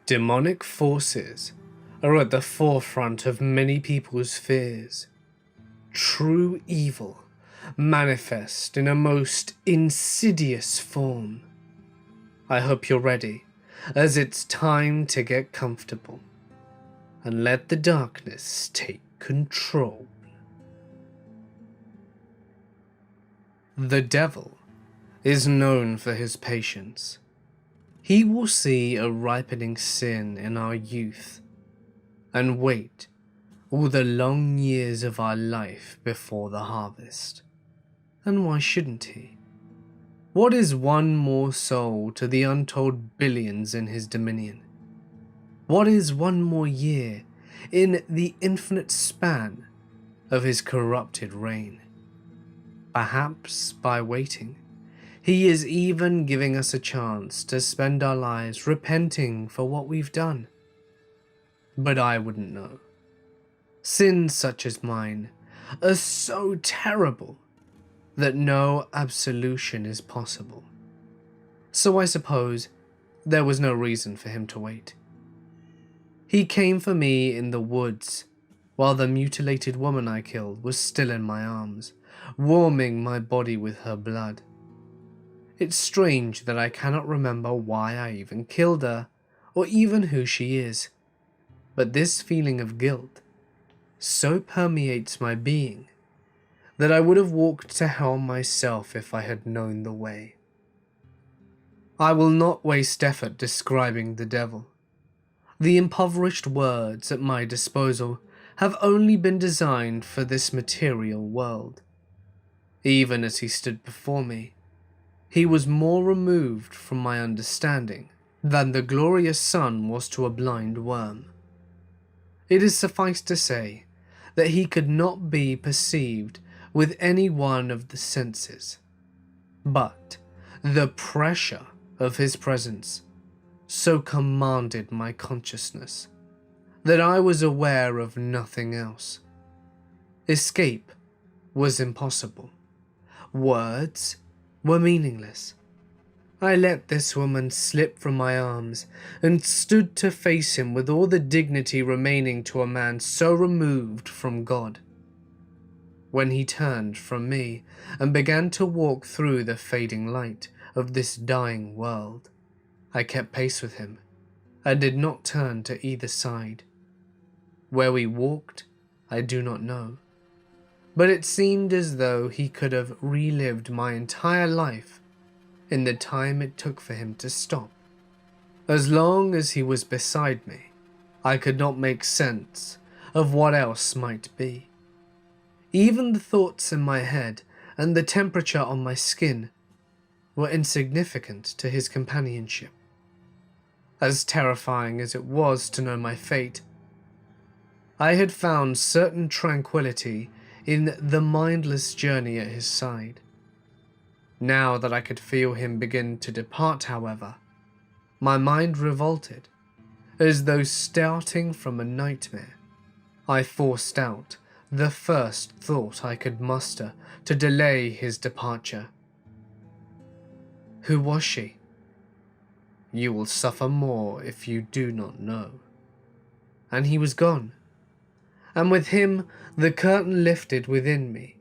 Demonic forces are at the forefront of many people's fears. True evil manifest in a most insidious form. I hope you're ready, as it's time to get comfortable and let the darkness take control. The devil is known for his patience. He will see a ripening sin in our youth and wait all the long years of our life before the harvest. And why shouldn't he? What is one more soul to the untold billions in his dominion? What is one more year in the infinite span of his corrupted reign? Perhaps by waiting, he is even giving us a chance to spend our lives repenting for what we've done. But I wouldn't know. Sins such as mine are so terrible that no absolution is possible. So I suppose there was no reason for him to wait. He came for me in the woods while the mutilated woman I killed was still in my arms, warming my body with her blood. It's strange that I cannot remember why I even killed her, or even who she is, but this feeling of guilt so permeates my being that I would have walked to hell myself if I had known the way. I will not waste effort describing the devil. The impoverished words at my disposal have only been designed for this material world. Even as he stood before me, he was more removed from my understanding than the glorious sun was to a blind worm. It is suffice to say that he could not be perceived with any one of the senses, but the pressure of his presence so commanded my consciousness that I was aware of nothing else. Escape was impossible. Words were meaningless. I let this woman slip from my arms and stood to face him with all the dignity remaining to a man so removed from God. When he turned from me and began to walk through the fading light of this dying world, I kept pace with him and did not turn to either side. Where we walked, I do not know, but it seemed as though he could have relived my entire life in the time it took for him to stop. As long as he was beside me, I could not make sense of what else might be. Even the thoughts in my head and the temperature on my skin were insignificant to his companionship. As terrifying as it was to know my fate, I had found certain tranquility in the mindless journey at his side. Now that I could feel him begin to depart, however, my mind revolted, as though starting from a nightmare. I forced out the first thought I could muster to delay his departure. Who was she? You will suffer more if you do not know. And he was gone, and with him the curtain lifted within me,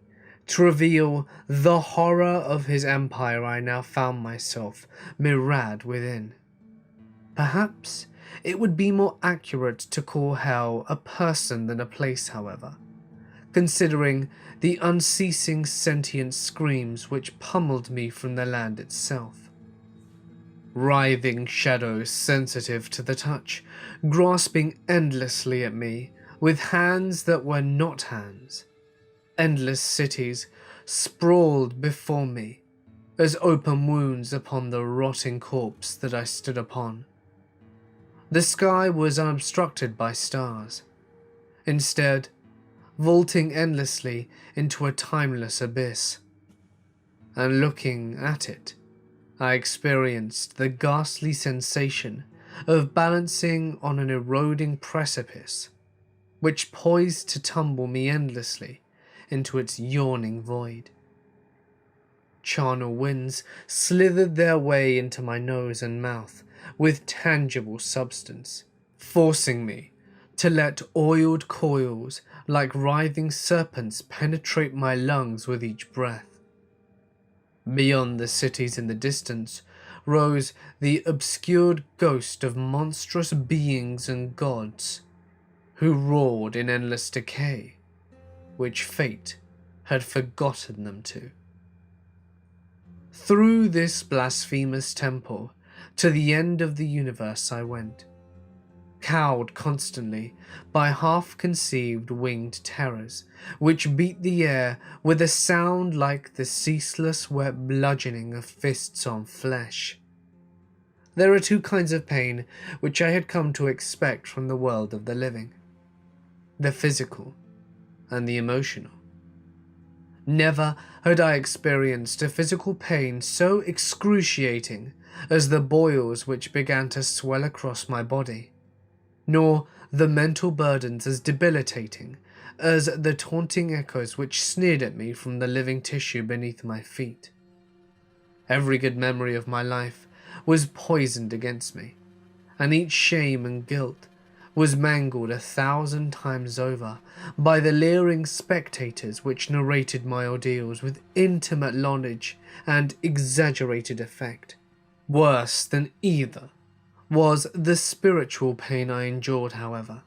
to reveal the horror of his empire I now found myself mirrored within. Perhaps it would be more accurate to call hell a person than a place, however, considering the unceasing sentient screams which pummeled me from the land itself. Writhing shadows sensitive to the touch, grasping endlessly at me with hands that were not hands. Endless cities sprawled before me as open wounds upon the rotting corpse that I stood upon. The sky was unobstructed by stars. Instead, vaulting endlessly into a timeless abyss. And looking at it, I experienced the ghastly sensation of balancing on an eroding precipice, which poised to tumble me endlessly into its yawning void. Charnel winds slithered their way into my nose and mouth with tangible substance, forcing me to let oiled coils like writhing serpents penetrate my lungs with each breath. Beyond the cities in the distance rose the obscured ghost of monstrous beings and gods who roared in endless decay, which fate had forgotten them to. Through this blasphemous temple to the end of the universe I went, cowed constantly by half-conceived winged terrors which beat the air with a sound like the ceaseless wet bludgeoning of fists on flesh. There are two kinds of pain which I had come to expect from the world of the living: the physical and the emotional. Never had I experienced a physical pain so excruciating as the boils which began to swell across my body, nor the mental burdens as debilitating as the taunting echoes which sneered at me from the living tissue beneath my feet. Every good memory of my life was poisoned against me, and each shame and guilt was mangled 1,000 times over by the leering spectators which narrated my ordeals with intimate knowledge and exaggerated effect. Worse than either was the spiritual pain I endured, however,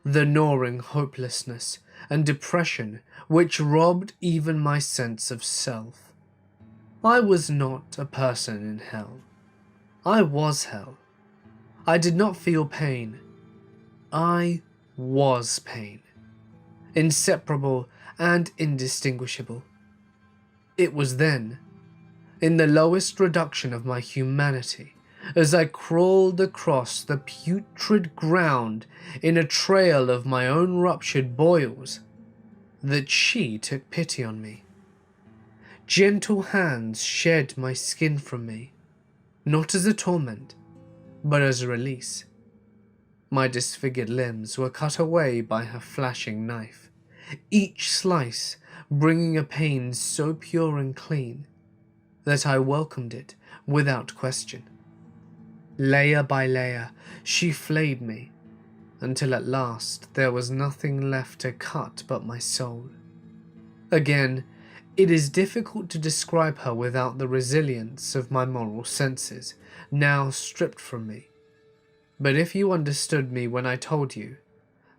the gnawing hopelessness and depression which robbed even my sense of self. I was not a person in hell. I was hell. I did not feel pain. I was pain, inseparable and indistinguishable. It was then, in the lowest reduction of my humanity, as I crawled across the putrid ground in a trail of my own ruptured boils, that she took pity on me. Gentle hands shed my skin from me, not as a torment, but as a release. My disfigured limbs were cut away by her flashing knife, each slice bringing a pain so pure and clean that I welcomed it without question. Layer by layer, she flayed me, until at last there was nothing left to cut but my soul. Again, it is difficult to describe her without the resilience of my moral senses, now stripped from me. But if you understood me when I told you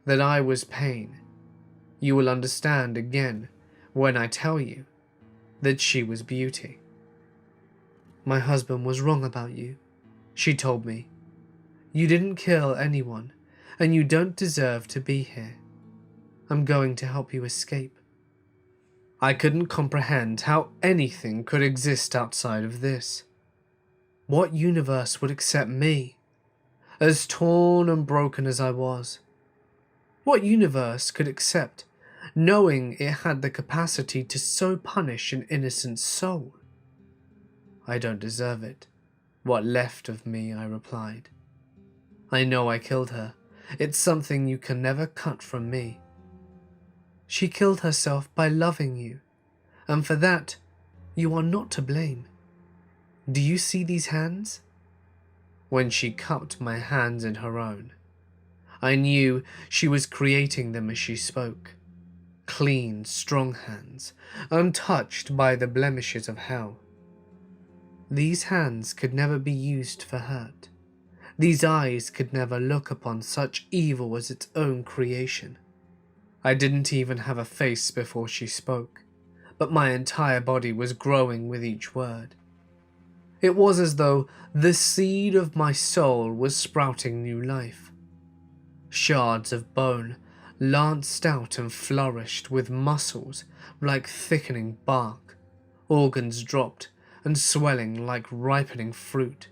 that I was pain, you will understand again when I tell you that she was beauty. My husband was wrong about you, she told me. You didn't kill anyone, and you don't deserve to be here. I'm going to help you escape. I couldn't comprehend how anything could exist outside of this. What universe would accept me, as torn and broken as I was? What universe could accept, knowing it had the capacity to so punish an innocent soul? I don't deserve it. What left of me, I replied. I know I killed her. It's something you can never cut from me. She killed herself by loving you, and for that, you are not to blame. Do you see these hands? When she cupped my hands in her own, I knew she was creating them as she spoke. Clean, strong hands, untouched by the blemishes of hell. These hands could never be used for hurt. These eyes could never look upon such evil as its own creation. I didn't even have a face before she spoke, but my entire body was growing with each word. It was as though the seed of my soul was sprouting new life. Shards of bone lanced out and flourished with muscles like thickening bark, organs dropped and swelling like ripening fruit,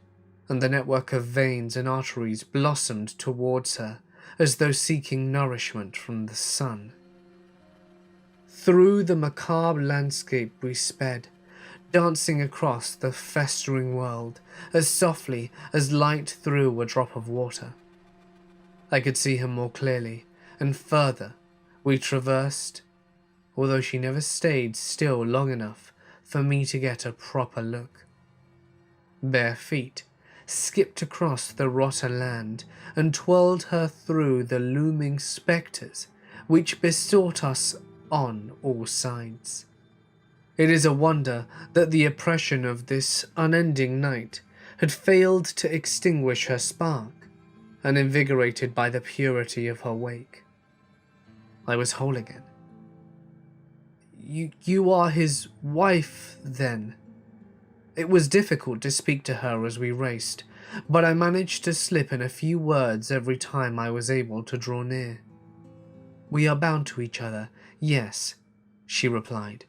and the network of veins and arteries blossomed towards her as though seeking nourishment from the sun. Through the macabre landscape we sped, dancing across the festering world as softly as light through a drop of water. I could see her more clearly, and further we traversed, although she never stayed still long enough for me to get a proper look. Bare feet skipped across the rotter land and twirled her through the looming spectres which besought us on all sides. It is a wonder that the oppression of this unending night had failed to extinguish her spark, uninvigorated by the purity of her wake. I was whole again. You are his wife, then? It was difficult to speak to her as we raced, but I managed to slip in a few words every time I was able to draw near. We are bound to each other, yes, she replied.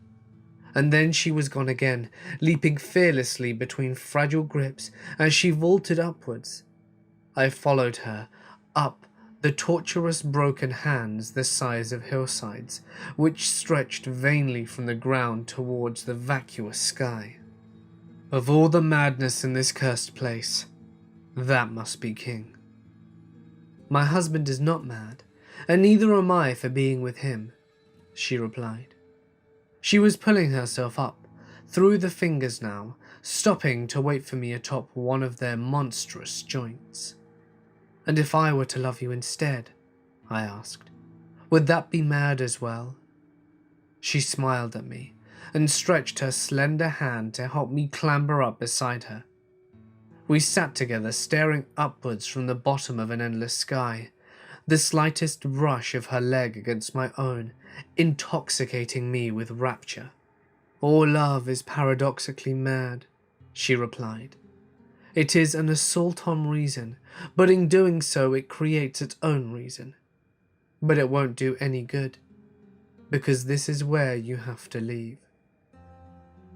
And then she was gone again, leaping fearlessly between fragile grips as she vaulted upwards. I followed her, up the tortuous broken hands the size of hillsides, which stretched vainly from the ground towards the vacuous sky. Of all the madness in this cursed place, that must be king. My husband is not mad, and neither am I for being with him, she replied. She was pulling herself up, through the fingers now, stopping to wait for me atop one of their monstrous joints. And if I were to love you instead, I asked, would that be mad as well? She smiled at me and stretched her slender hand to help me clamber up beside her. We sat together, staring upwards from the bottom of an endless sky, the slightest brush of her leg against my own intoxicating me with rapture. All love is paradoxically mad, she replied. It is an assault on reason, but in doing so it creates its own reason. But it won't do any good, because this is where you have to leave.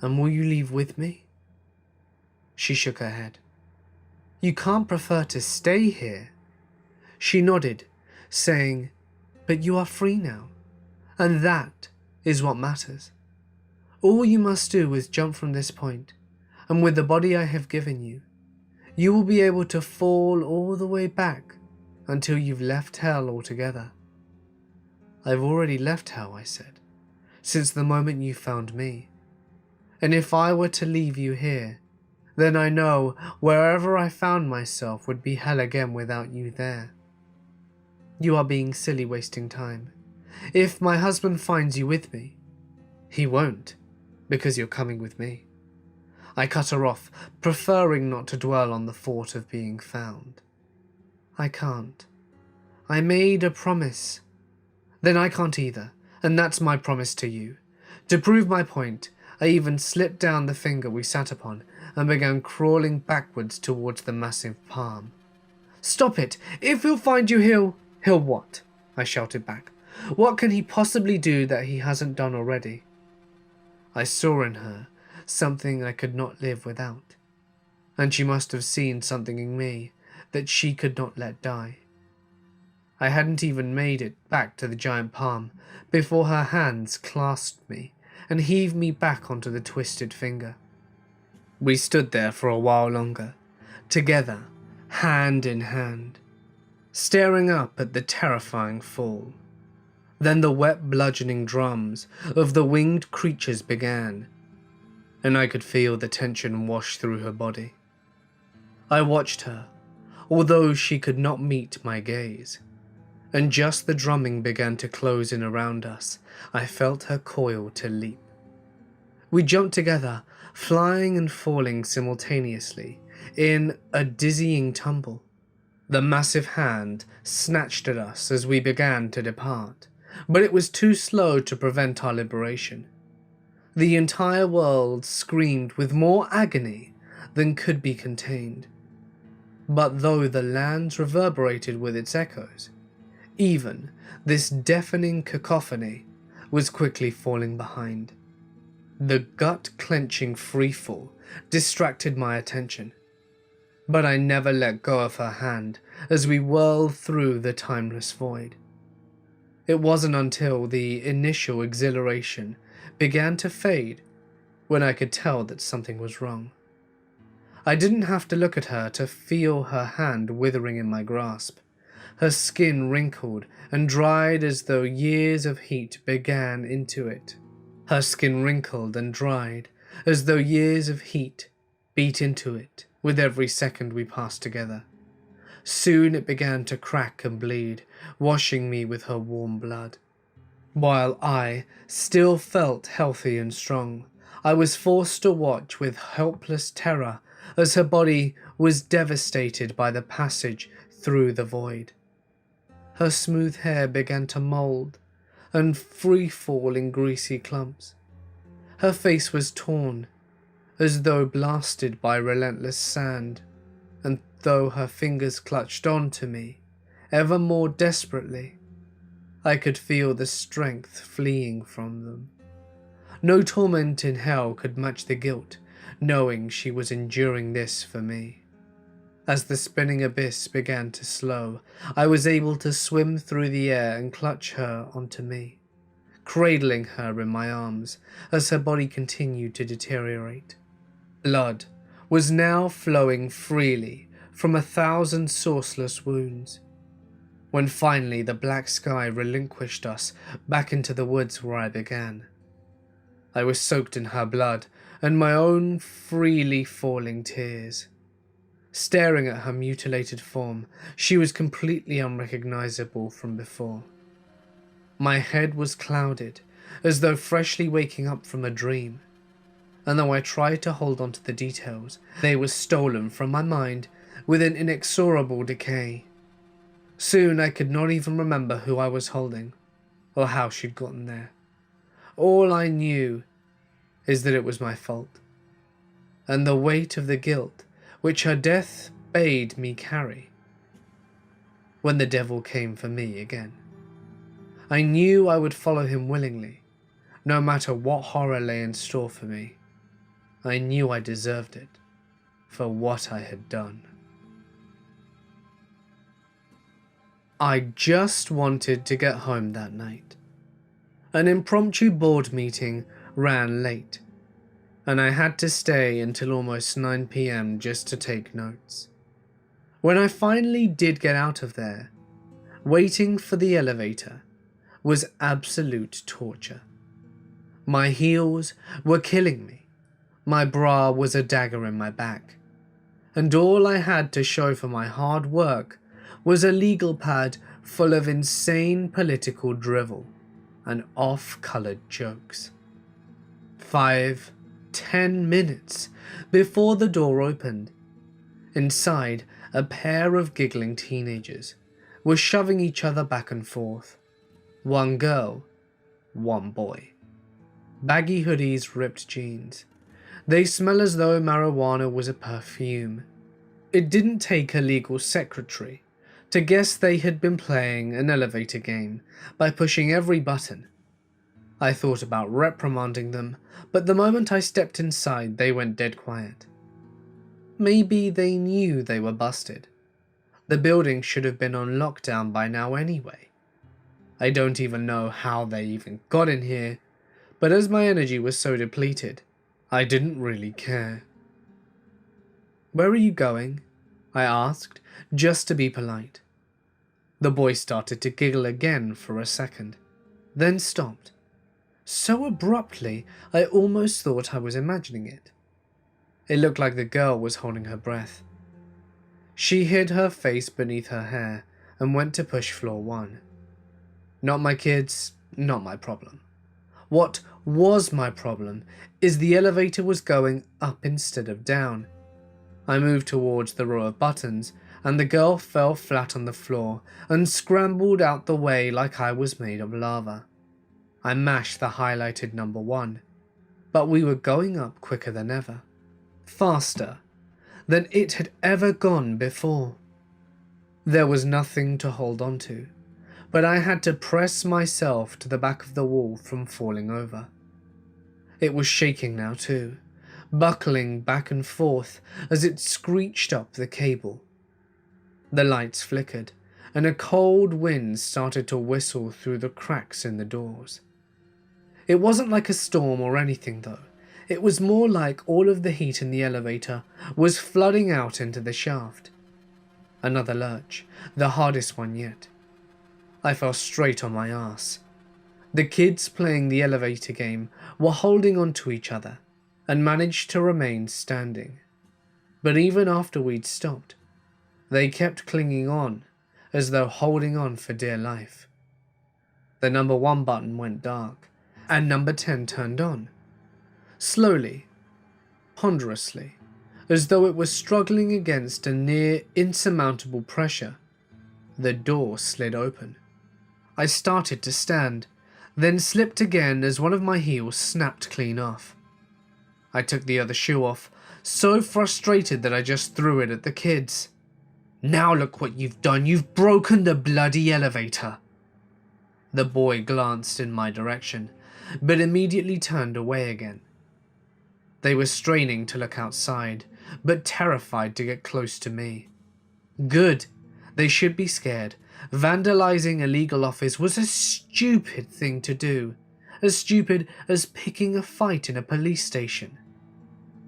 And will you leave with me? She shook her head. You can't prefer to stay here. She nodded, saying, but you are free now, and that is what matters. All you must do is jump from this point, and with the body I have given you, you will be able to fall all the way back until you've left hell altogether. I've already left hell, I said, since the moment you found me. And if I were to leave you here, then I know wherever I found myself would be hell again without you there. You are being silly, wasting time. If my husband finds you with me, he won't, because you're coming with me. I cut her off, preferring not to dwell on the thought of being found. I can't. I made a promise. Then I can't either, and that's my promise to you. To prove my point, I even slipped down the finger we sat upon and began crawling backwards towards the massive palm. Stop it! If he'll find you, he'll what? I shouted back. What can he possibly do that he hasn't done already? I saw in her something I could not live without, and she must have seen something in me that she could not let die. I hadn't even made it back to the giant palm before her hands clasped me and heaved me back onto the twisted finger. We stood there for a while longer, together, hand in hand, staring up at the terrifying fall. Then the wet bludgeoning drums of the winged creatures began, and I could feel the tension wash through her body. I watched her, although she could not meet my gaze, and just the drumming began to close in around us, I felt her coil to leap. We jumped together, flying and falling simultaneously, in a dizzying tumble. The massive hand snatched at us as we began to depart, but it was too slow to prevent our liberation. The entire world screamed with more agony than could be contained. But though the lands reverberated with its echoes, even this deafening cacophony was quickly falling behind. The gut-clenching freefall distracted my attention, but I never let go of her hand as we whirled through the timeless void. It wasn't until the initial exhilaration began to fade when I could tell that something was wrong. I didn't have to look at her to feel her hand withering in my grasp. Her skin wrinkled and dried as though years of heat began into it. Her skin wrinkled and dried as though years of heat beat into it with every second we passed together. Soon it began to crack and bleed, washing me with her warm blood. While I still felt healthy and strong, I was forced to watch with helpless terror as her body was devastated by the passage through the void. Her smooth hair began to mold and free fall in greasy clumps. Her face was torn, as though blasted by relentless sand, and though her fingers clutched on to me, ever more desperately, I could feel the strength fleeing from them. No torment in hell could match the guilt, knowing she was enduring this for me. As the spinning abyss began to slow, I was able to swim through the air and clutch her onto me, cradling her in my arms as her body continued to deteriorate. Blood was now flowing freely from 1,000 sourceless wounds. When finally the black sky relinquished us back into the woods where I began, I was soaked in her blood and my own freely falling tears. Staring at her mutilated form, she was completely unrecognizable from before. My head was clouded, as though freshly waking up from a dream, and though I tried to hold on to the details, they were stolen from my mind with an inexorable decay. Soon I could not even remember who I was holding, or how she'd gotten there. All I knew is that it was my fault, and the weight of the guilt which her death bade me carry. When the devil came for me again, I knew I would follow him willingly, no matter what horror lay in store for me. I knew I deserved it for what I had done. I just wanted to get home that night. An impromptu board meeting ran late, and I had to stay until almost 9 p.m. just to take notes. When I finally did get out of there, waiting for the elevator was absolute torture. My heels were killing me, my bra was a dagger in my back, and all I had to show for my hard work was a legal pad full of insane political drivel and off-colored jokes. 5-10 minutes before the door opened, inside, a pair of giggling teenagers were shoving each other back and forth. One girl, one boy. Baggy hoodies, ripped jeans. They smell as though marijuana was a perfume. It didn't take a legal secretary to guess they had been playing an elevator game by pushing every button. I thought about reprimanding them, but the moment I stepped inside, they went dead quiet. Maybe they knew they were busted. The building should have been on lockdown by now anyway. I don't even know how they even got in here, but as my energy was so depleted, I didn't really care. "Where are you going?" I asked, just to be polite. The boy started to giggle again for a second, then stopped. So abruptly, I almost thought I was imagining it. It looked like the girl was holding her breath. She hid her face beneath her hair and went to push floor 1. Not my kids, not my problem. What was my problem is the elevator was going up instead of down. I moved towards the row of buttons, and the girl fell flat on the floor and scrambled out the way like I was made of lava. I mashed the highlighted number 1, but we were going up quicker than ever, faster than it had ever gone before. There was nothing to hold on to, but I had to press myself to the back of the wall from falling over. It was shaking now too, buckling back and forth as it screeched up the cable. The lights flickered, and a cold wind started to whistle through the cracks in the doors. It wasn't like a storm or anything though. It was more like all of the heat in the elevator was flooding out into the shaft. Another lurch, the hardest one yet. I fell straight on my ass. The kids playing the elevator game were holding on to each other and managed to remain standing. But even after we'd stopped, they kept clinging on, as though holding on for dear life. The number 1 button went dark, and number 10 turned on. Slowly, ponderously, as though it was struggling against a near insurmountable pressure, the door slid open. I started to stand, then slipped again as one of my heels snapped clean off. I took the other shoe off, so frustrated that I just threw it at the kids. "Now look what you've done, you've broken the bloody elevator." The boy glanced in my direction, but immediately turned away again. They were straining to look outside, but terrified to get close to me. Good. They should be scared. Vandalizing a legal office was a stupid thing to do, as stupid as picking a fight in a police station.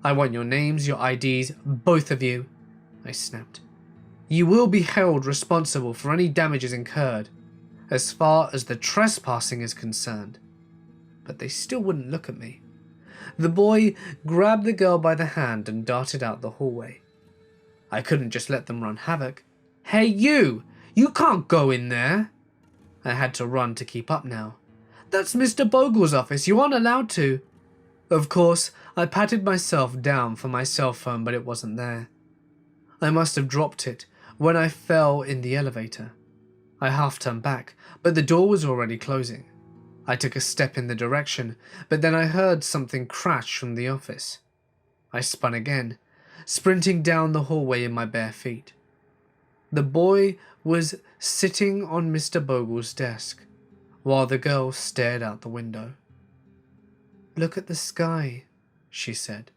"I want your names, your IDs, both of you," I snapped. "You will be held responsible for any damages incurred, as far as the trespassing is concerned." But they still wouldn't look at me. The boy grabbed the girl by the hand and darted out the hallway. I couldn't just let them run havoc. "Hey you! You can't go in there!" I had to run to keep up now. "That's Mr. Bogle's office, you aren't allowed to." Of course, I patted myself down for my cell phone, but it wasn't there. I must have dropped it when I fell in the elevator. I half turned back, but the door was already closing. I took a step in the direction, but then I heard something crash from the office. I spun again, sprinting down the hallway in my bare feet. The boy was sitting on Mr. Bogle's desk, while the girl stared out the window. "Look at the sky," she said,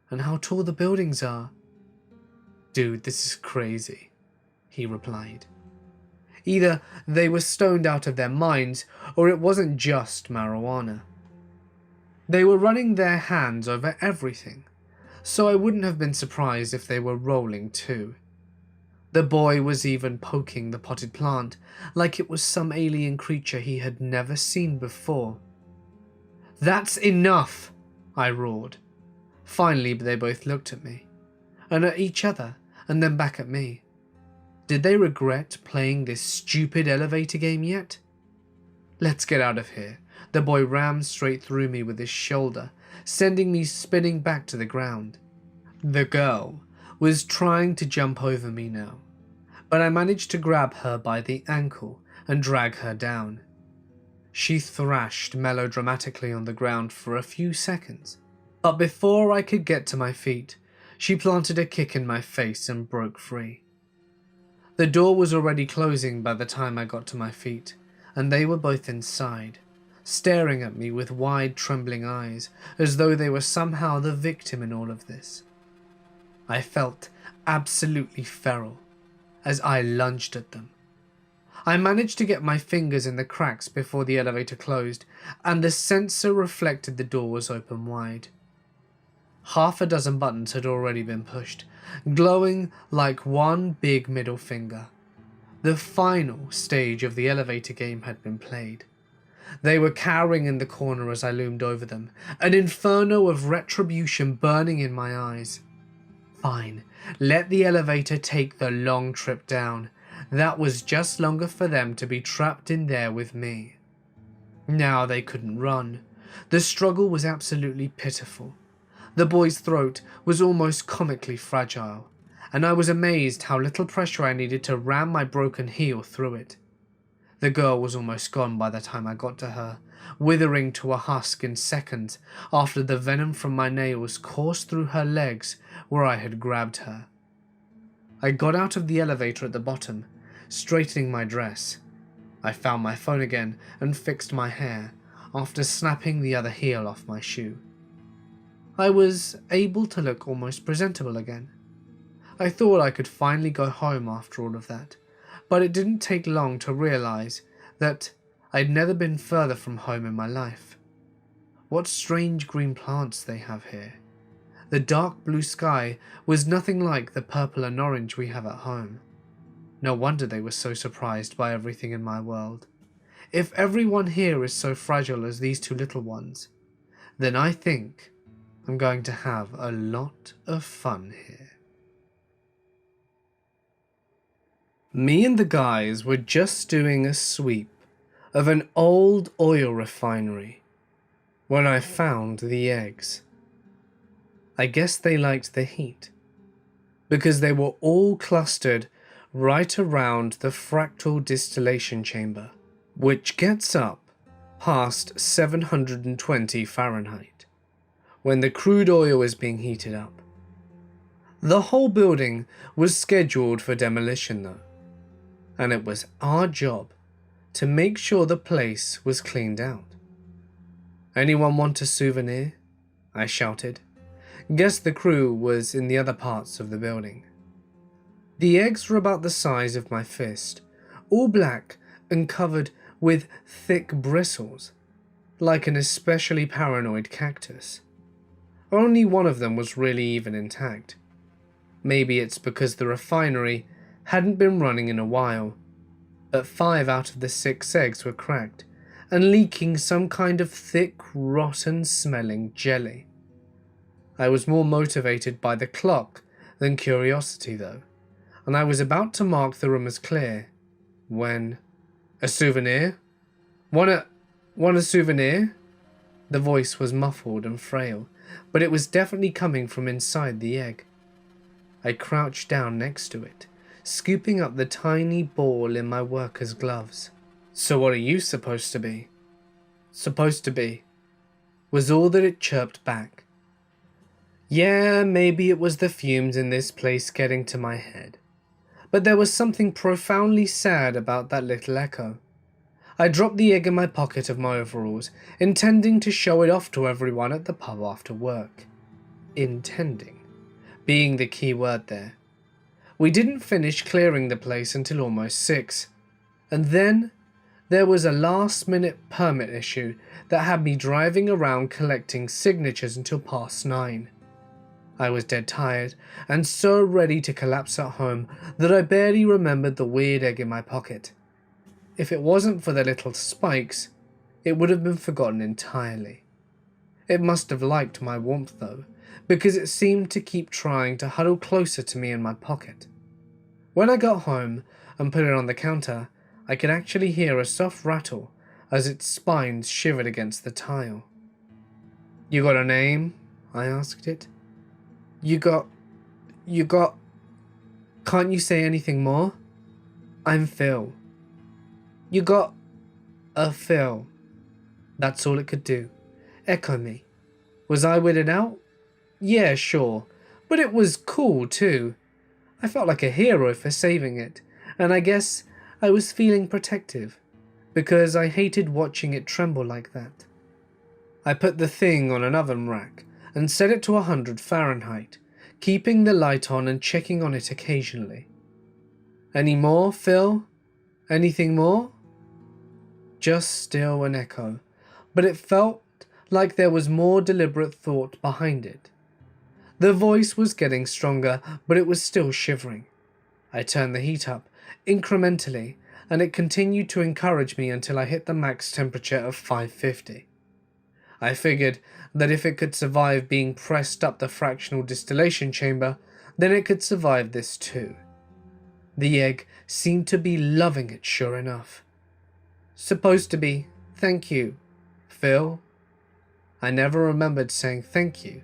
"and how tall the buildings are." "Dude, this is crazy," he replied. Either they were stoned out of their minds, or it wasn't just marijuana. They were running their hands over everything, so I wouldn't have been surprised if they were rolling too. The boy was even poking the potted plant like it was some alien creature he had never seen before. "That's enough!" I roared. Finally, they both looked at me, and at each other, and then back at me. Did they regret playing this stupid elevator game yet? "Let's get out of here." The boy rammed straight through me with his shoulder, sending me spinning back to the ground. The girl was trying to jump over me now, but I managed to grab her by the ankle and drag her down. She thrashed melodramatically on the ground for a few seconds, but before I could get to my feet, she planted a kick in my face and broke free. The door was already closing by the time I got to my feet, and they were both inside, staring at me with wide, trembling eyes, as though they were somehow the victim in all of this. I felt absolutely feral as I lunged at them. I managed to get my fingers in the cracks before the elevator closed, and the sensor reflected the door was open wide. Half a dozen buttons had already been pushed, glowing like one big middle finger. The final stage of the elevator game had been played. They were cowering in the corner as I loomed over them, an inferno of retribution burning in my eyes. Fine, let the elevator take the long trip down. That was just longer for them to be trapped in there with me. Now they couldn't run. The struggle was absolutely pitiful. The boy's throat was almost comically fragile, and I was amazed how little pressure I needed to ram my broken heel through it. The girl was almost gone by the time I got to her, withering to a husk in seconds after the venom from my nails coursed through her legs where I had grabbed her. I got out of the elevator at the bottom, straightening my dress. I found my phone again and fixed my hair after snapping the other heel off my shoe. I was able to look almost presentable again. I thought I could finally go home after all of that, but it didn't take long to realize that I'd never been further from home in my life. What strange green plants they have here. The dark blue sky was nothing like the purple and orange we have at home. No wonder they were so surprised by everything in my world. If everyone here is so fragile as these two little ones, then I think I'm going to have a lot of fun here. Me and the guys were just doing a sweep of an old oil refinery when I found the eggs. I guess they liked the heat, because they were all clustered right around the fractal distillation chamber, which gets up past 720 Fahrenheit when the crude oil is being heated up. The whole building was scheduled for demolition though, and it was our job to make sure the place was cleaned out. "Anyone want a souvenir?" I shouted. Guess the crew was in the other parts of the building. The eggs were about the size of my fist, all black and covered with thick bristles, like an especially paranoid cactus. Only one of them was really even intact. Maybe it's because the refinery hadn't been running in a while, but 5 out of the 6 eggs were cracked and leaking some kind of thick, rotten-smelling jelly. I was more motivated by the clock than curiosity though, and I was about to mark the room as clear when... "A souvenir? Want a souvenir?" The voice was muffled and frail, but it was definitely coming from inside the egg. I crouched down next to it, scooping up the tiny ball in my worker's gloves. "So what are you supposed to be?" "Supposed to be," was all that it chirped back. Yeah, maybe it was the fumes in this place getting to my head, but there was something profoundly sad about that little echo. I dropped the egg in my pocket of my overalls, intending to show it off to everyone at the pub after work. Intending being the key word there. We didn't finish clearing the place until almost 6, and then there was a last-minute permit issue that had me driving around collecting signatures until past 9. I was dead tired and so ready to collapse at home that I barely remembered the weird egg in my pocket. If it wasn't for the little spikes, it would have been forgotten entirely. It must have liked my warmth though, because it seemed to keep trying to huddle closer to me in my pocket. When I got home and put it on the counter, I could actually hear a soft rattle as its spines shivered against the tile. "You got a name?" I asked it. You got... Can't you say anything more?" "I'm Phil." "You got a Phil." That's all it could do. Echo me. Was I weirded out? Yeah, sure. But it was cool too. I felt like a hero for saving it, and I guess I was feeling protective, because I hated watching it tremble like that. I put the thing on an oven rack and set it to 100 Fahrenheit, keeping the light on and checking on it occasionally. "Any more, Phil? Anything more?" Just still an echo, but it felt like there was more deliberate thought behind it. The voice was getting stronger, but it was still shivering. I turned the heat up, incrementally, and it continued to encourage me until I hit the max temperature of 550. I figured that if it could survive being pressed up the fractional distillation chamber, then it could survive this too. The egg seemed to be loving it sure enough. "Supposed to be, thank you, Phil." I never remembered saying thank you,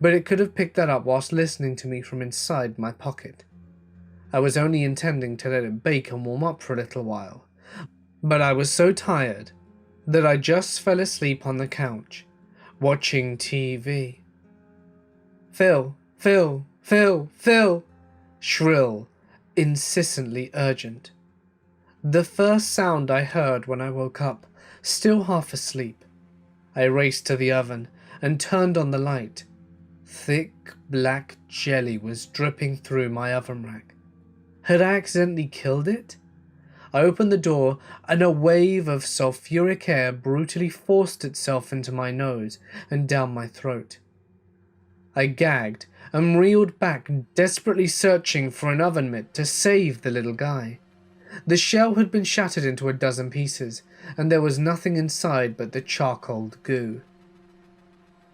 but it could have picked that up whilst listening to me from inside my pocket. I was only intending to let it bake and warm up for a little while, but I was so tired that I just fell asleep on the couch, watching TV. "Phil, Phil, Phil, Phil!" Shrill, insistently urgent. The first sound I heard when I woke up, still half asleep. I raced to the oven and turned on the light. Thick black jelly was dripping through my oven rack. Had I accidentally killed it? I opened the door and a wave of sulfuric air brutally forced itself into my nose and down my throat. I gagged and reeled back, desperately searching for an oven mitt to save the little guy. The shell had been shattered into a dozen pieces, and there was nothing inside but the charcoal goo.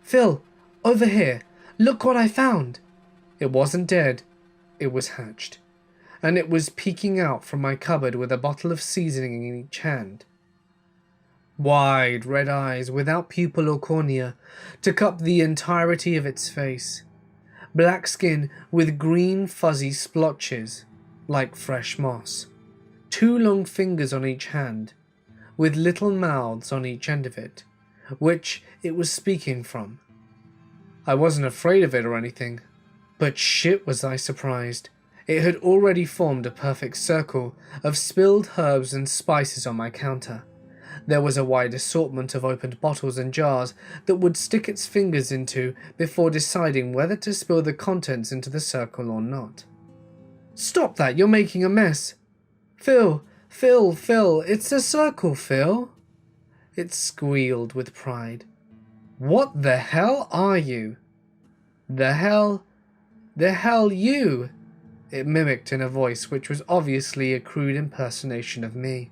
"Phil, over here, look what I found!" It wasn't dead, it was hatched. and it was peeking out from my cupboard with a bottle of seasoning in each hand. Wide red eyes without pupil or cornea took up the entirety of its face. Black skin with green fuzzy splotches, like fresh moss. 2 long fingers on each hand, with little mouths on each end of it, which it was speaking from. I wasn't afraid of it or anything, but shit was I surprised. It had already formed a perfect circle of spilled herbs and spices on my counter. There was a wide assortment of opened bottles and jars that would stick its fingers into before deciding whether to spill the contents into the circle or not. "Stop that, you're making a mess. Phil, it's a circle, Phil." It squealed with pride. "What the hell are you?" The hell you," it mimicked in a voice which was obviously a crude impersonation of me.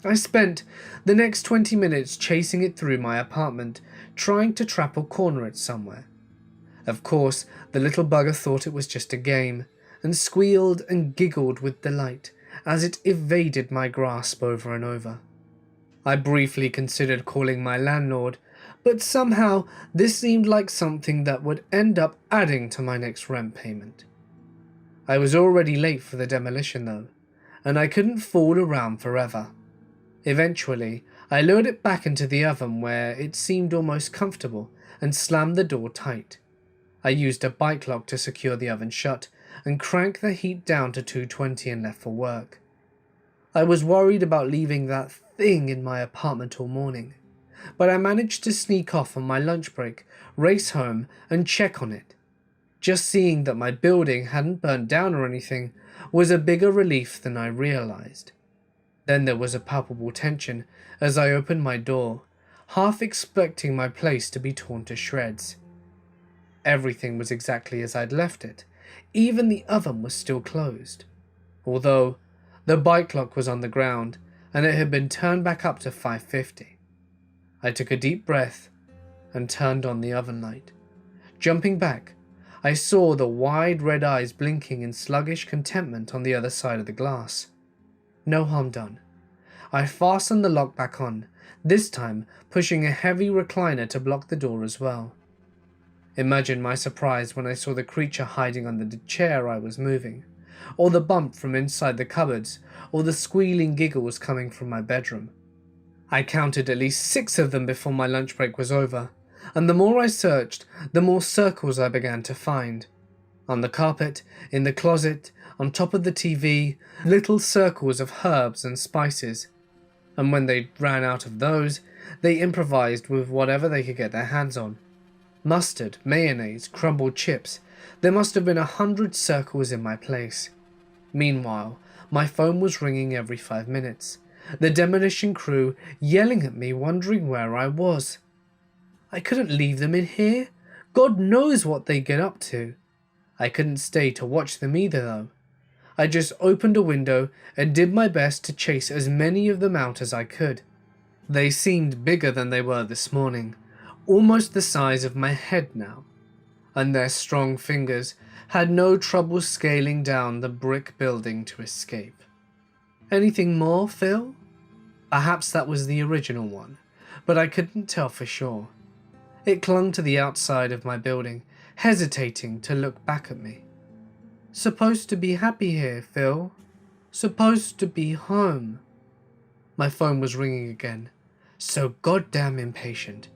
I spent the next 20 minutes chasing it through my apartment, trying to trap or corner it somewhere. Of course, the little bugger thought it was just a game, and squealed and giggled with delight as it evaded my grasp over and over. I briefly considered calling my landlord, but somehow this seemed like something that would end up adding to my next rent payment. I was already late for the demolition though, and I couldn't fool around forever. Eventually, I lured it back into the oven where it seemed almost comfortable and slammed the door tight. I used a bike lock to secure the oven shut and cranked the heat down to 220 and left for work. I was worried about leaving that thing in my apartment all morning, but I managed to sneak off on my lunch break, race home and check on it. Just seeing that my building hadn't burnt down or anything was a bigger relief than I realized. Then there was a palpable tension as I opened my door, half expecting my place to be torn to shreds. Everything was exactly as I'd left it. Even the oven was still closed, although the bike lock was on the ground and it had been turned back up to 550. I took a deep breath and turned on the oven light. Jumping back, I saw the wide red eyes blinking in sluggish contentment on the other side of the glass. No harm done. I fastened the lock back on, this time pushing a heavy recliner to block the door as well. Imagine my surprise when I saw the creature hiding under the chair I was moving, or the bump from inside the cupboards, or the squealing giggles coming from my bedroom. I counted at least 6 of them before my lunch break was over, and the more I searched, the more circles I began to find. On the carpet, in the closet, on top of the TV, little circles of herbs and spices. And when they ran out of those, they improvised with whatever they could get their hands on. Mustard, mayonnaise, crumbled chips. There must have been 100 circles in my place. Meanwhile, my phone was ringing every 5 minutes. The demolition crew yelling at me, wondering where I was. I couldn't leave them in here. God knows what they get up to. I couldn't stay to watch them either though. I just opened a window and did my best to chase as many of them out as I could. They seemed bigger than they were this morning, almost the size of my head now, and their strong fingers had no trouble scaling down the brick building to escape. Anything more, Phil? Perhaps that was the original one, but I couldn't tell for sure. It clung to the outside of my building, hesitating to look back at me. Supposed to be happy here, Phil. Supposed to be home. My phone was ringing again, so goddamn impatient.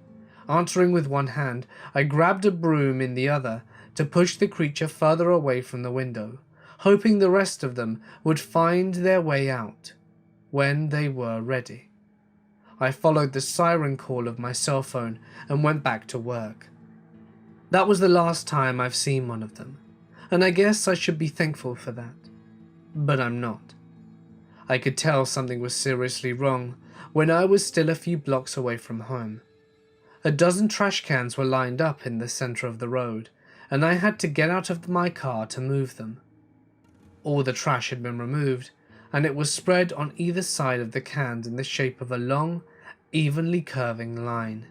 Answering with one hand, I grabbed a broom in the other to push the creature further away from the window, hoping the rest of them would find their way out when they were ready. I followed the siren call of my cell phone and went back to work. That was the last time I've seen one of them, and I guess I should be thankful for that. But I'm not. I could tell something was seriously wrong when I was still a few blocks away from home. A dozen trash cans were lined up in the center of the road, and I had to get out of my car to move them. All the trash had been removed, and it was spread on either side of the cans in the shape of a long, evenly curving line.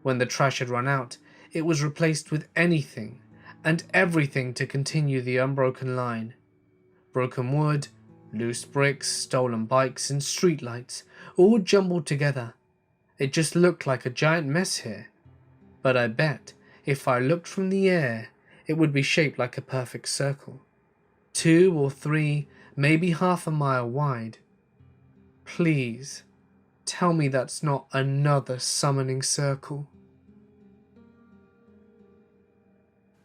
When the trash had run out, it was replaced with anything and everything to continue the unbroken line. broken wood, loose bricks, stolen bikes, and streetlights, all jumbled together. It just looked like a giant mess here. But I bet if I looked from the air, it would be shaped like a perfect circle. 2 or 3, maybe half a mile wide. Please, tell me that's not another summoning circle.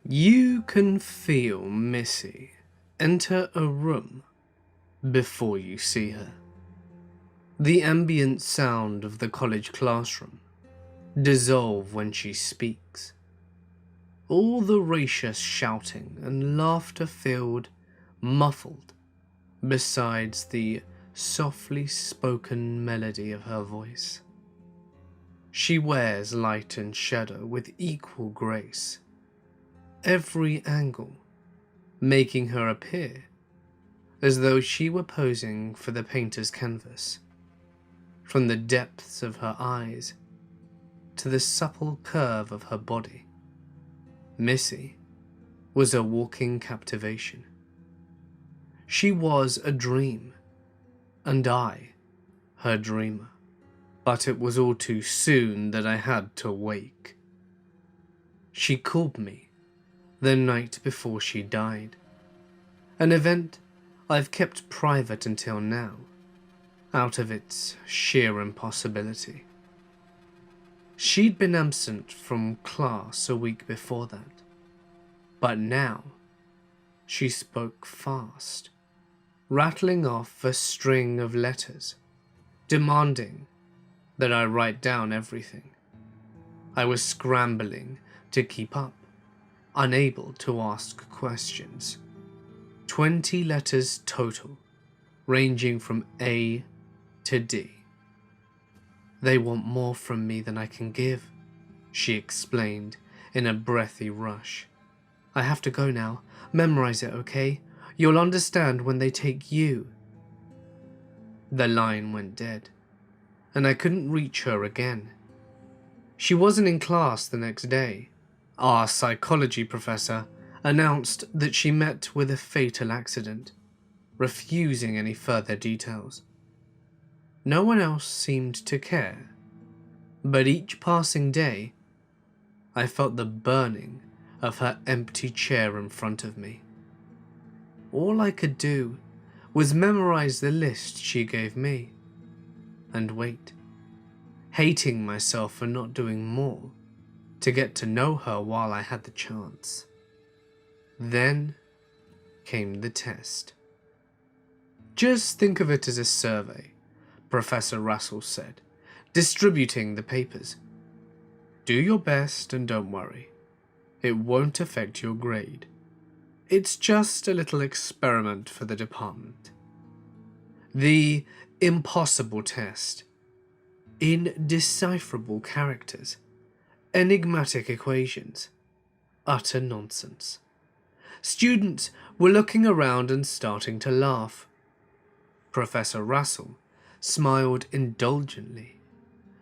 You can feel Missy enter a room before you see her. The ambient sound of the college classroom dissolve when she speaks. All the raucous shouting and laughter-filled, muffled, besides the softly spoken melody of her voice. She wears light and shadow with equal grace, every angle making her appear as though she were posing for the painter's canvas. From the depths of her eyes to the supple curve of her body, Missy was a walking captivation. She was a dream, and I, her dreamer. But it was all too soon that I had to wake. She called me the night before she died, an event I've kept private until now, out of its sheer impossibility. She'd been absent from class a week before that, but now she spoke fast, rattling off a string of letters, demanding that I write down everything. I was scrambling to keep up, unable to ask questions. 20 letters total, ranging from A to D. They want more from me than I can give, she explained in a breathy rush. I have to go now. Memorize it, okay? You'll understand when they take you. The line went dead, and I couldn't reach her again. She wasn't in class the next day. Our psychology professor announced that she met with a fatal accident, refusing any further details. No one else seemed to care, but each passing day, I felt the burning of her empty chair in front of me. All I could do was memorize the list she gave me, and wait, hating myself for not doing more to get to know her while I had the chance. Then came the test. Just think of it as a survey, Professor Russell said, distributing the papers. Do your best and don't worry. It won't affect your grade. It's just a little experiment for the department. The impossible test. Indecipherable characters. Enigmatic equations. Utter nonsense. Students were looking around and starting to laugh. Professor Russell smiled indulgently,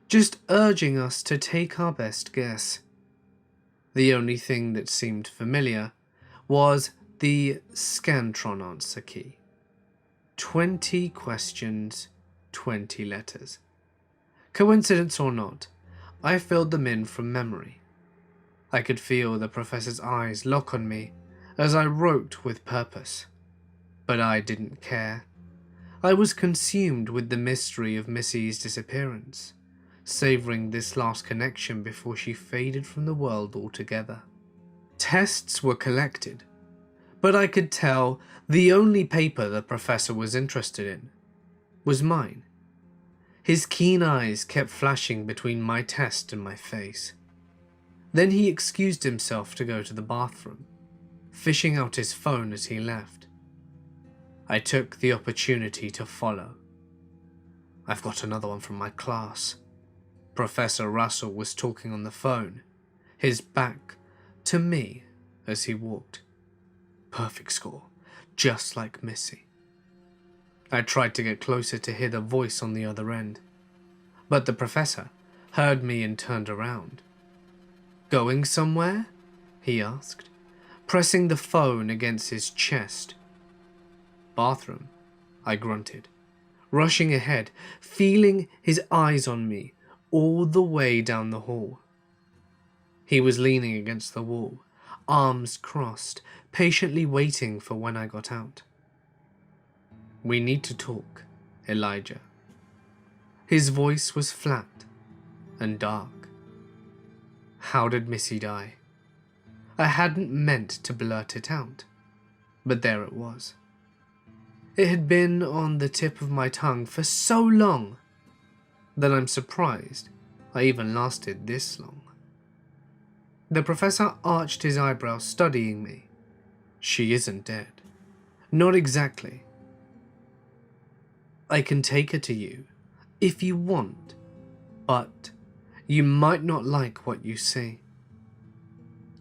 just urging us to take our best guess. The only thing that seemed familiar was the Scantron answer key. 20 questions, 20 letters. Coincidence or not, I filled them in from memory. I could feel the professor's eyes lock on me as I wrote with purpose. But I didn't care. I was consumed with the mystery of Missy's disappearance, savouring this last connection before she faded from the world altogether. Tests were collected, but I could tell the only paper the professor was interested in was mine. His keen eyes kept flashing between my test and my face. Then he excused himself to go to the bathroom, fishing out his phone as he left. I took the opportunity to follow. I've got another one from my class. Professor Russell was talking on the phone, his back to me as he walked. Perfect score, just like Missy. I tried to get closer to hear the voice on the other end, but the professor heard me and turned around. Going somewhere? He asked, pressing the phone against his chest. bathroom," I grunted, rushing ahead, feeling his eyes on me all the way down the hall. He was leaning against the wall, arms crossed, patiently waiting for when I got out. "We need to talk, Elijah." His voice was flat and dark. How did Missy die? I hadn't meant to blurt it out, but there it was. It had been on the tip of my tongue for so long that I'm surprised I even lasted this long. The professor arched his eyebrows, studying me. "She isn't dead." "Not exactly. I can take her to you if you want, but you might not like what you see."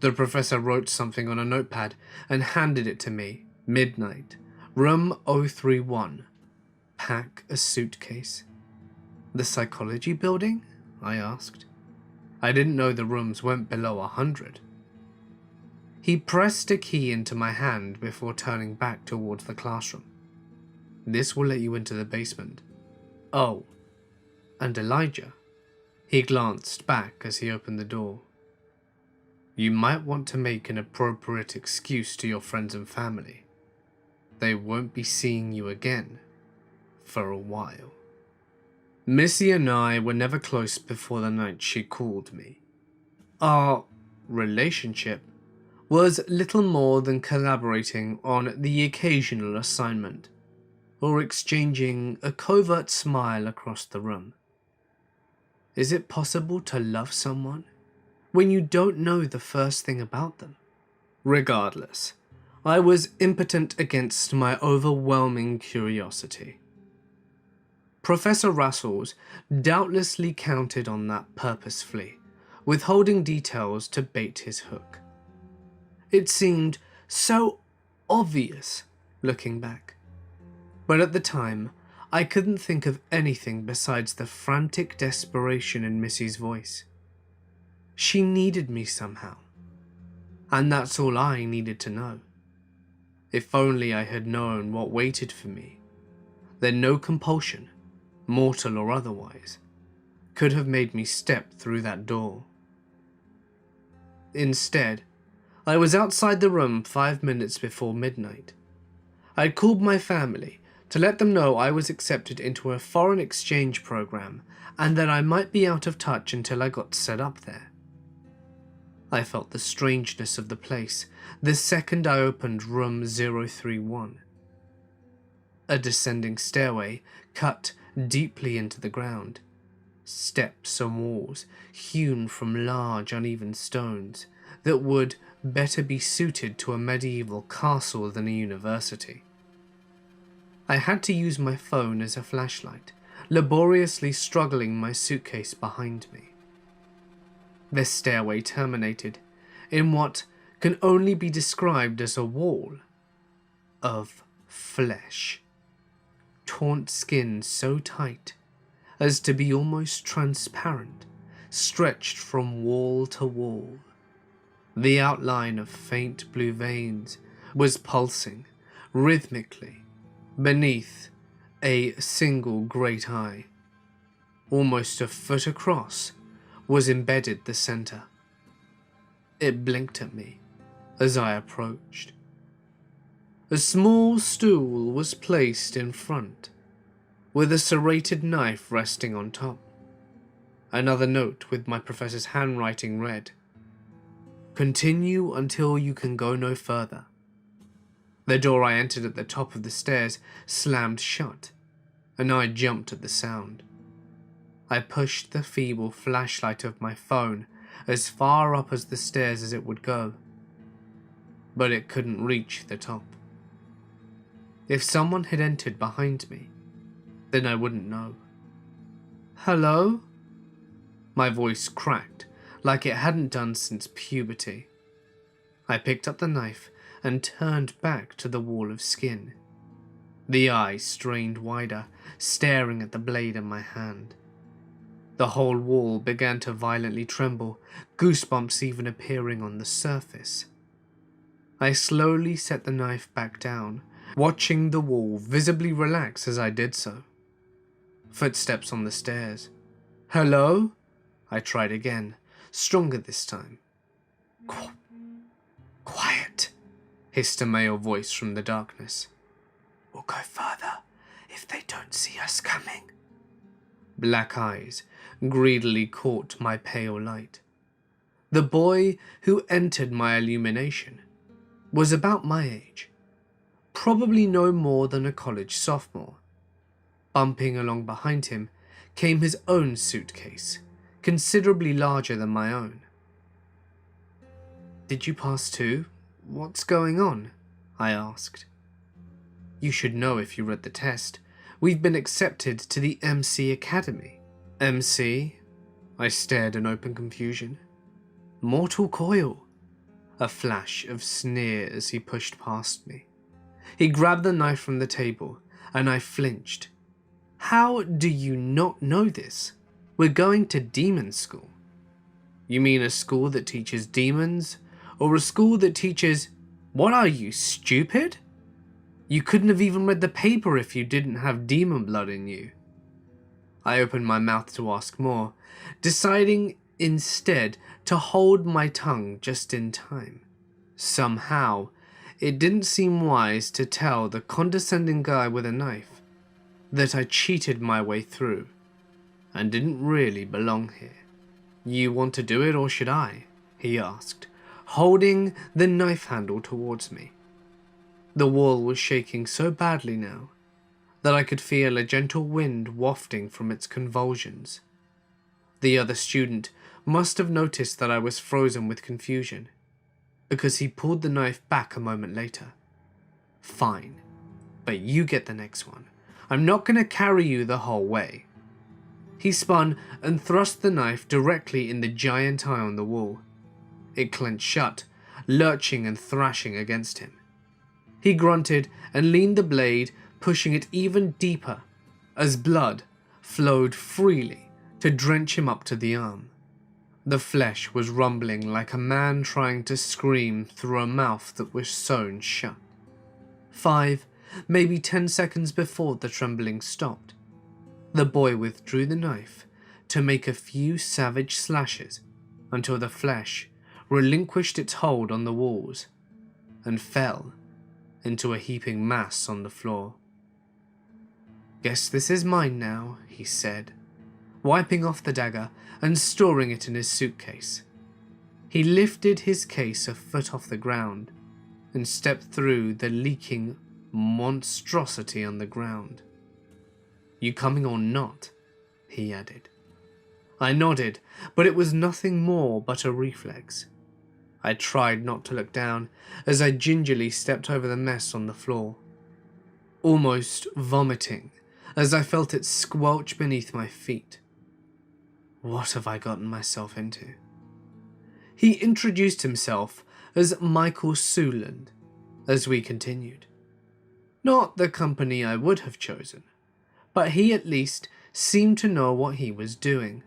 The professor wrote something on a notepad and handed it to me. "Midnight, room 031. Pack a suitcase." "The psychology building?" I asked. I didn't know the rooms went below 100. He pressed a key into my hand before turning back towards the classroom. "This will let you into the basement." "Oh, and Elijah." He glanced back as he opened the door. "You might want to make an appropriate excuse to your friends and family. They won't be seeing you again for a while." Missy and I were never close before the night she called me. Our relationship was little more than collaborating on the occasional assignment, or exchanging a covert smile across the room. Is it possible to love someone when you don't know the first thing about them? Regardless, I was impotent against my overwhelming curiosity. Professor Russell's doubtlessly counted on that purposefully, withholding details to bait his hook. It seemed so obvious looking back, but at the time I couldn't think of anything besides the frantic desperation in Missy's voice. She needed me somehow, and that's all I needed to know. If only I had known what waited for me, then no compulsion, mortal or otherwise, could have made me step through that door. Instead, I was outside the room 5 minutes before midnight. I'd called my family to let them know I was accepted into a foreign exchange program and that I might be out of touch until I got set up there. I felt the strangeness of the place the second I opened room 031. A descending stairway cut deeply into the ground. Steps and walls hewn from large uneven stones that would better be suited to a medieval castle than a university. I had to use my phone as a flashlight, laboriously struggling my suitcase behind me. The stairway terminated in what can only be described as a wall of flesh. Taunt skin so tight as to be almost transparent, stretched from wall to wall. The outline of faint blue veins was pulsing rhythmically beneath a single great eye. Almost a foot across was embedded the center. It blinked at me as I approached. A small stool was placed in front, with a serrated knife resting on top. Another note with my professor's handwriting read, "Continue until you can go no further." The door I entered at the top of the stairs slammed shut, and I jumped at the sound. I pushed the feeble flashlight of my phone as far up as the stairs as it would go, but it couldn't reach the top. If someone had entered behind me, then I wouldn't know. "Hello?" My voice cracked like it hadn't done since puberty. I picked up the knife and turned back to the wall of skin. The eye strained wider, staring at the blade in my hand. The whole wall began to violently tremble, goosebumps even appearing on the surface. I slowly set the knife back down, watching the wall visibly relax as I did so. Footsteps on the stairs. "Hello?" I tried again, stronger this time. "Quiet," hissed a male voice from the darkness. "We'll go further if they don't see us coming." Black eyes greedily caught my pale light. The boy who entered my illumination was about my age, probably no more than a college sophomore. Bumping along behind him came his own suitcase, considerably larger than my own. "Did you pass too? What's going on?" I asked. "You should know if you read the test. We've been accepted to the MC Academy." "MC?" I stared in open confusion. "Mortal Coil." A flash of sneer as he pushed past me. He grabbed the knife from the table, and I flinched. "How do you not know this? We're going to demon school." "You mean a school that teaches demons? Or a school that teaches—" "What are you, stupid? You couldn't have even read the paper if you didn't have demon blood in you." I opened my mouth to ask more, deciding instead to hold my tongue just in time. Somehow, it didn't seem wise to tell the condescending guy with a knife that I cheated my way through and didn't really belong here. "You want to do it or should I?" he asked, holding the knife handle towards me. The wall was shaking so badly now that I could feel a gentle wind wafting from its convulsions. The other student must have noticed that I was frozen with confusion, because he pulled the knife back a moment later. "Fine, but you get the next one. I'm not going to carry you the whole way." He spun and thrust the knife directly in the giant eye on the wall. It clenched shut, lurching and thrashing against him. He grunted and leaned the blade, pushing it even deeper, as blood flowed freely to drench him up to the arm. The flesh was rumbling like a man trying to scream through a mouth that was sewn shut. 5, maybe 10 seconds before the trembling stopped, the boy withdrew the knife to make a few savage slashes until the flesh relinquished its hold on the walls and fell into a heaping mass on the floor. "Guess this is mine now," he said, wiping off the dagger and storing it in his suitcase. He lifted his case a foot off the ground and stepped through the leaking monstrosity on the ground. "You coming or not?" he added. I nodded, but it was nothing more but a reflex. I tried not to look down as I gingerly stepped over the mess on the floor, almost vomiting as I felt it squelch beneath my feet. What have I gotten myself into? He introduced himself as Michael Suland as we continued. Not the company I would have chosen, but he at least seemed to know what he was doing.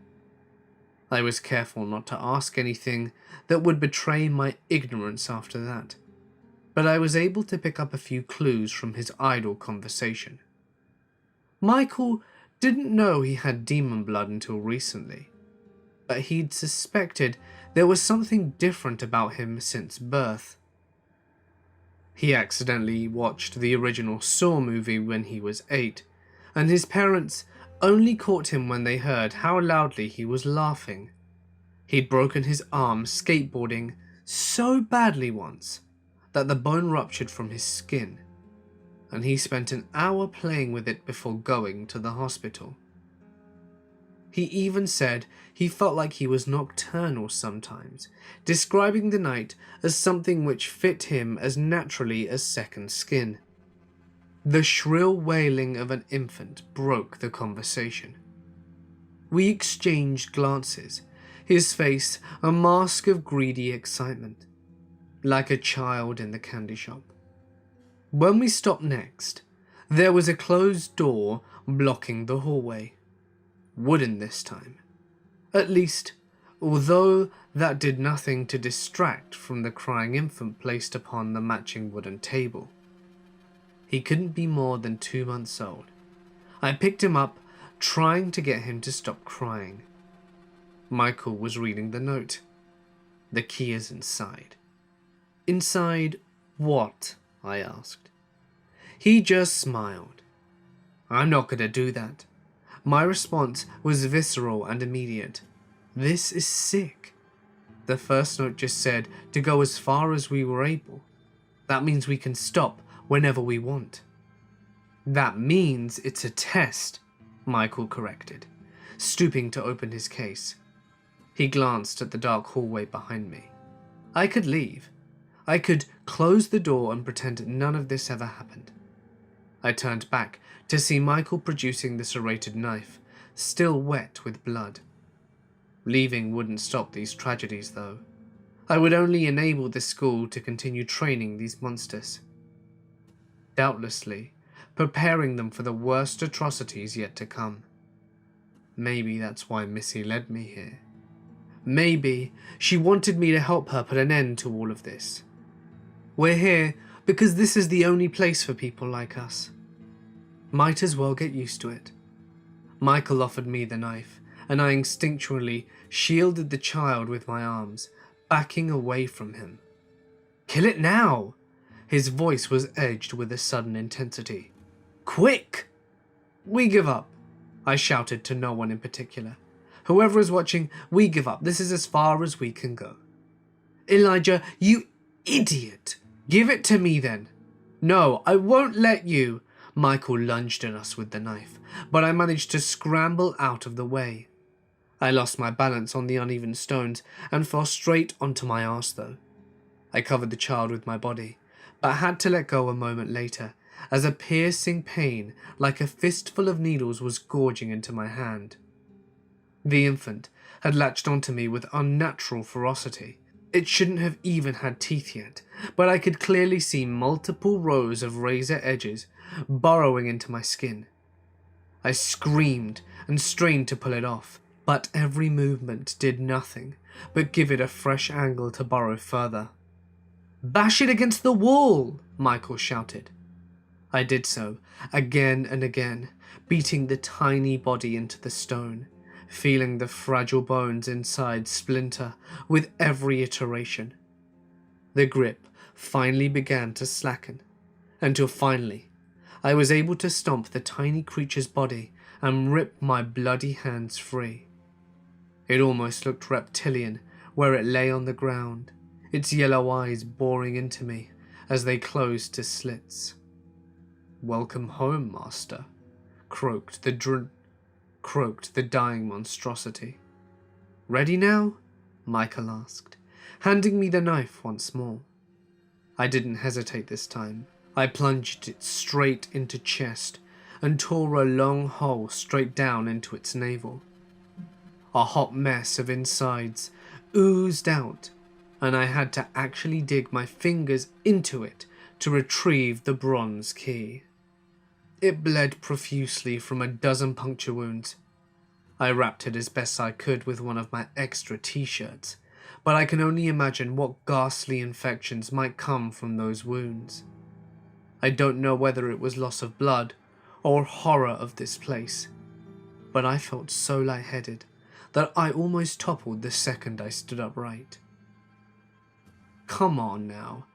I was careful not to ask anything that would betray my ignorance after that, but I was able to pick up a few clues from his idle conversation. Michael didn't know he had demon blood until recently, but he'd suspected there was something different about him since birth. He accidentally watched the original Saw movie when he was 8, and his parents only caught him when they heard how loudly he was laughing. He'd broken his arm skateboarding so badly once that the bone ruptured from his skin, and he spent an hour playing with it before going to the hospital. He even said he felt like he was nocturnal sometimes, describing the night as something which fit him as naturally as second skin. The shrill wailing of an infant broke the conversation. We exchanged glances, his face a mask of greedy excitement, like a child in the candy shop. When we stopped next, there was a closed door blocking the hallway. Wooden this time. At least, although that did nothing to distract from the crying infant placed upon the matching wooden table. He couldn't be more than 2 months old. I picked him up, trying to get him to stop crying. Michael was reading the note. The key is inside. Inside what? I asked. He just smiled. I'm not going to do that. My response was visceral and immediate. This is sick. The first note just said to go as far as we were able. That means we can stop whenever we want. That means it's a test, Michael corrected, stooping to open his case. He glanced at the dark hallway behind me. I could leave. I could close the door and pretend none of this ever happened. I turned back to see Michael producing the serrated knife, still wet with blood. Leaving wouldn't stop these tragedies, though. I would only enable the school to continue training these monsters. Doubtlessly, preparing them for the worst atrocities yet to come. Maybe that's why Missy led me here. Maybe she wanted me to help her put an end to all of this. We're here because this is the only place for people like us. Might as well get used to it. Michael offered me the knife, and I instinctually shielded the child with my arms, backing away from him. Kill it now! His voice was edged with a sudden intensity. Quick! We give up, I shouted to no one in particular. Whoever is watching, we give up. This is as far as we can go. Elijah, you idiot! Give it to me then. No, I won't let you. Michael lunged at us with the knife, but I managed to scramble out of the way. I lost my balance on the uneven stones and fell straight onto my arse though. I covered the child with my body, but had to let go a moment later as a piercing pain like a fistful of needles was gorging into my hand. The infant had latched onto me with unnatural ferocity. It shouldn't have even had teeth yet, but I could clearly see multiple rows of razor edges burrowing into my skin. I screamed and strained to pull it off, but every movement did nothing but give it a fresh angle to burrow further. Bash it against the wall, Michael shouted. I did so, again and again, beating the tiny body into the stone, feeling the fragile bones inside splinter with every iteration. The grip finally began to slacken, until finally I was able to stomp the tiny creature's body and rip my bloody hands free. It almost looked reptilian where it lay on the ground, its yellow eyes boring into me as they closed to slits. Welcome home, master, croaked the dying monstrosity. Ready now? Michael asked, handing me the knife once more. I didn't hesitate this time. I plunged it straight into chest and tore a long hole straight down into its navel. A hot mess of insides oozed out, and I had to actually dig my fingers into it to retrieve the bronze key. It bled profusely from a dozen puncture wounds. I wrapped it as best I could with one of my extra t-shirts, but I can only imagine what ghastly infections might come from those wounds. I don't know whether it was loss of blood or horror of this place, but I felt so lightheaded that I almost toppled the second I stood upright. Come on now,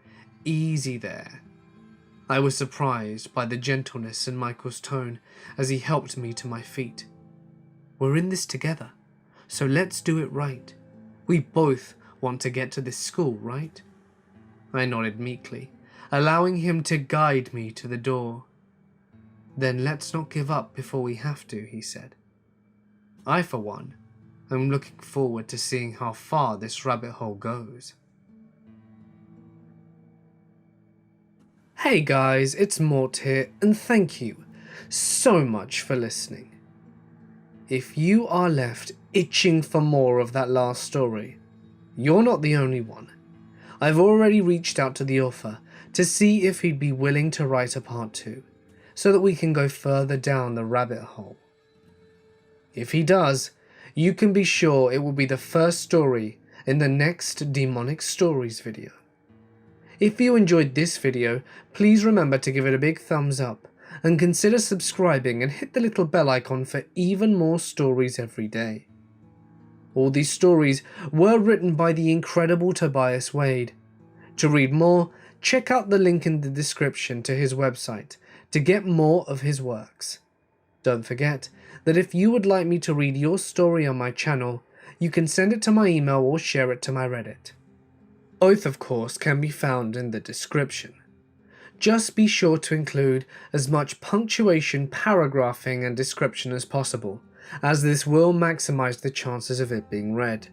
easy there. I was surprised by the gentleness in Michael's tone as he helped me to my feet. We're in this together, so let's do it right. We both want to get to this school, right? I nodded meekly, allowing him to guide me to the door. Then let's not give up before we have to, he said. I, for one, am looking forward to seeing how far this rabbit hole goes. Hey guys, it's Mort here, and thank you so much for listening. If you are left itching for more of that last story, you're not the only one. I've already reached out to the author to see if he'd be willing to write a part 2, so that we can go further down the rabbit hole. If he does, you can be sure it will be the first story in the next Demonic Stories video. If you enjoyed this video, please remember to give it a big thumbs up and consider subscribing and hit the little bell icon for even more stories every day. All these stories were written by the incredible Tobias Wade. To read more, check out the link in the description to his website to get more of his works. Don't forget that if you would like me to read your story on my channel, you can send it to my email or share it to my Reddit. Both, of course, can be found in the description. Just be sure to include as much punctuation, paragraphing, and description as possible, as this will maximize the chances of it being read.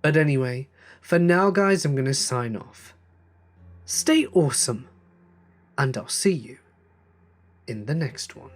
But anyway, for now guys, I'm going to sign off. Stay awesome, and I'll see you in the next one.